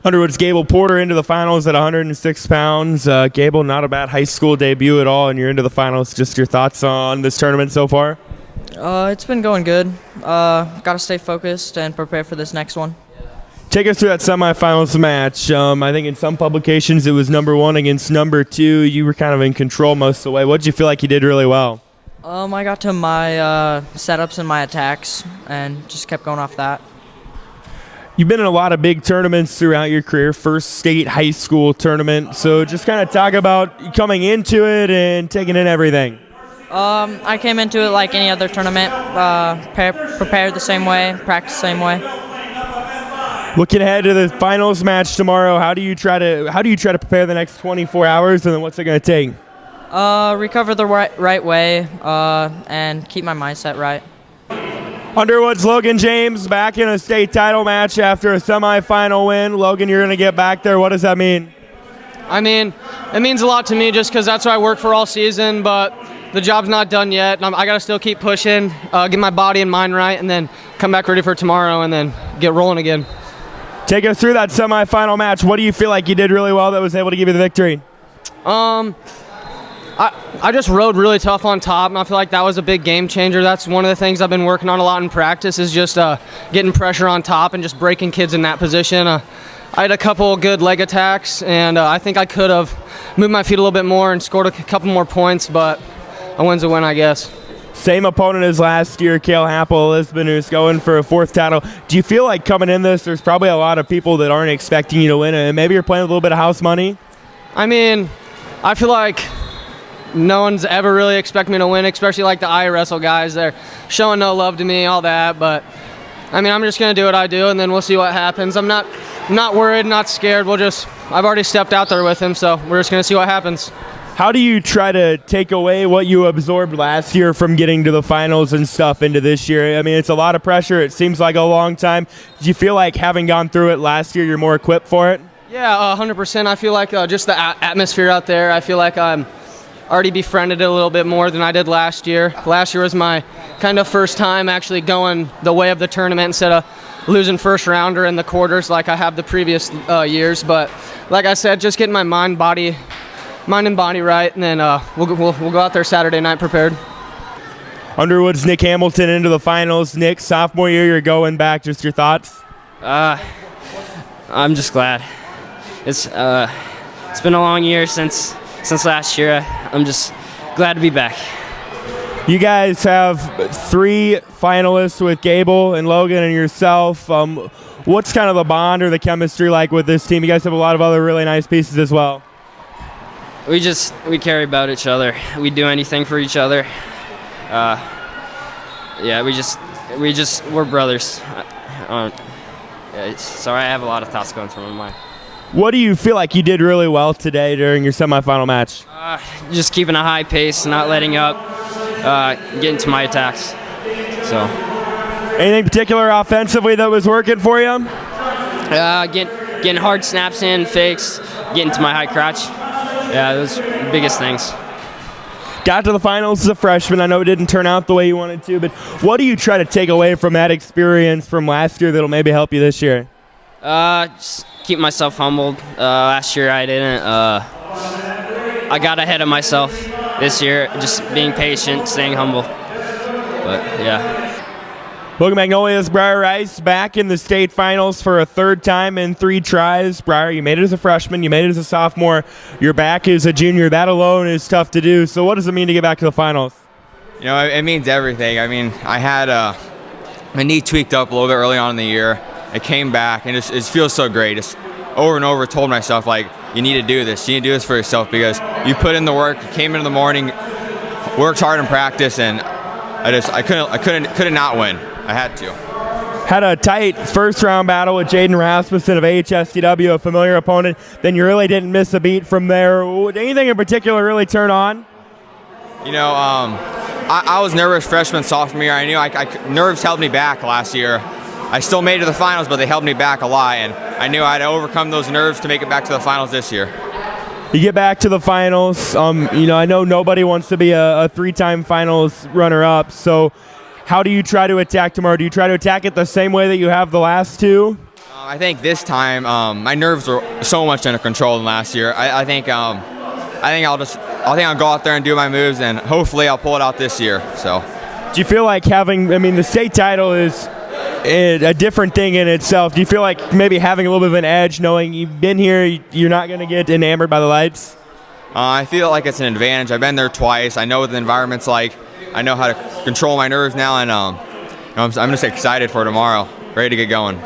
Underwood's Gable Porter into the finals at 106 pounds. Gable, not a bad high school debut at all, and you're into the finals. Just your thoughts on this tournament so far? It's been going good. Got to stay focused and prepare for this next one. Take us through that semifinals match. I think in some publications it was number 1 against number 2. You were kind of in control most of the way. What did you feel like you did really well? I got to my setups and my attacks and just kept going off that. You've been in a lot of big tournaments throughout your career, first state high school tournament. So just kind of talk about coming into it and taking in everything. I came into it like any other tournament, prepared the same way, practiced the same way. Looking ahead to the finals match tomorrow, how do you try to prepare the next 24 hours, and then what's it going to take? Recover the right way and keep my mindset right. Underwood's Logan James back in a state title match after a semifinal win. Logan, you're going to get back there. What does that mean? I mean, it means a lot to me just because that's what I work for all season, but the job's not done yet. I got to still keep pushing, get my body and mind right, and then come back ready for tomorrow and then get rolling again. Take us through that semifinal match. What do you feel like you did really well that was able to give you the victory? I just rode really tough on top, and I feel like that was a big game changer. That's one of the things I've been working on a lot in practice is just getting pressure on top and just breaking kids in that position. I had a couple good leg attacks, and I think I could have moved my feet a little bit more and scored a couple more points, but a win's a win, I guess. Same opponent as last year, Cale Happel, Lisbon, who's going for a 4th title. Do you feel like coming in this, there's probably a lot of people that aren't expecting you to win, and maybe you're playing with a little bit of house money? I mean, I feel like no one's ever really expected me to win, especially like the IWrestle guys. They're showing no love to me, all that. But I mean, I'm just gonna do what I do, and then we'll see what happens. I'm not worried, not scared. I've already stepped out there with him, so we're just gonna see what happens. How do you try to take away what you absorbed last year from getting to the finals and stuff into this year? I mean, it's a lot of pressure. It seems like a long time. Do you feel like having gone through it last year, you're more equipped for it? Yeah, 100%. I feel like just the atmosphere out there. I feel like I'm already befriended it a little bit more than I did last year. Last year was my kind of first time actually going the way of the tournament instead of losing first rounder in the quarters like I have the previous years. But like I said, just getting my mind and body right, and then we'll go out there Saturday night prepared. Underwood's Nick Hamilton into the finals. Nick, sophomore year, you're going back. Just your thoughts? I'm just glad. It's been a long year since last year. I'm just glad to be back. You guys have 3 finalists with Gable and Logan and yourself. What's kind of the bond or the chemistry like with this team? You guys have a lot of other really nice pieces as well. We care about each other. We do anything for each other. Yeah, we're brothers. Sorry, I have a lot of thoughts going through my mind. What do you feel like you did really well today during your semifinal match? Just keeping a high pace, not letting up, getting to my attacks. So. Anything particular offensively that was working for you? Getting hard snaps in, fakes, getting to my high crotch. Yeah, those biggest things. Got to the finals as a freshman. I know it didn't turn out the way you wanted to, but what do you try to take away from that experience from last year that'll maybe help you this year? Just keep myself humbled. Last year I didn't. I got ahead of myself this year, just being patient, staying humble. But yeah. Logan Magnolia's Briar Rice back in the state finals for a 3rd time in 3 tries. Briar, you made it as a freshman, you made it as a sophomore, you're back as a junior. That alone is tough to do. So what does it mean to get back to the finals? You know, it means everything. I mean, I had my knee tweaked up a little bit early on in the year. It came back, and it feels so great. Just over and over told myself, like, you need to do this. You need to do this for yourself because you put in the work. You came in the morning, worked hard in practice, and I couldn't not win. I had to. Had a tight first-round battle with Jaden Rasmussen of HSTW, a familiar opponent. Then you really didn't miss a beat from there. Anything in particular really turn on? You know, I was nervous freshman, sophomore year. I knew nerves held me back last year. I still made it to the finals, but they held me back a lot, and I knew I had to overcome those nerves to make it back to the finals this year. You get back to the finals. I know nobody wants to be a 3-time finals runner-up, so how do you try to attack tomorrow? Do you try to attack it the same way that you have the last 2? I think this time my nerves were so much under control than last year. I think I'll go out there and do my moves, and hopefully I'll pull it out this year. So, Do you feel like the state title is a different thing in itself. Do you feel like maybe having a little bit of an edge, knowing you've been here, you're not going to get enamored by the lights? I feel like it's an advantage. I've been there twice. I know what the environment's like. I know how to control my nerves now, and I'm just excited for tomorrow. Ready to get going.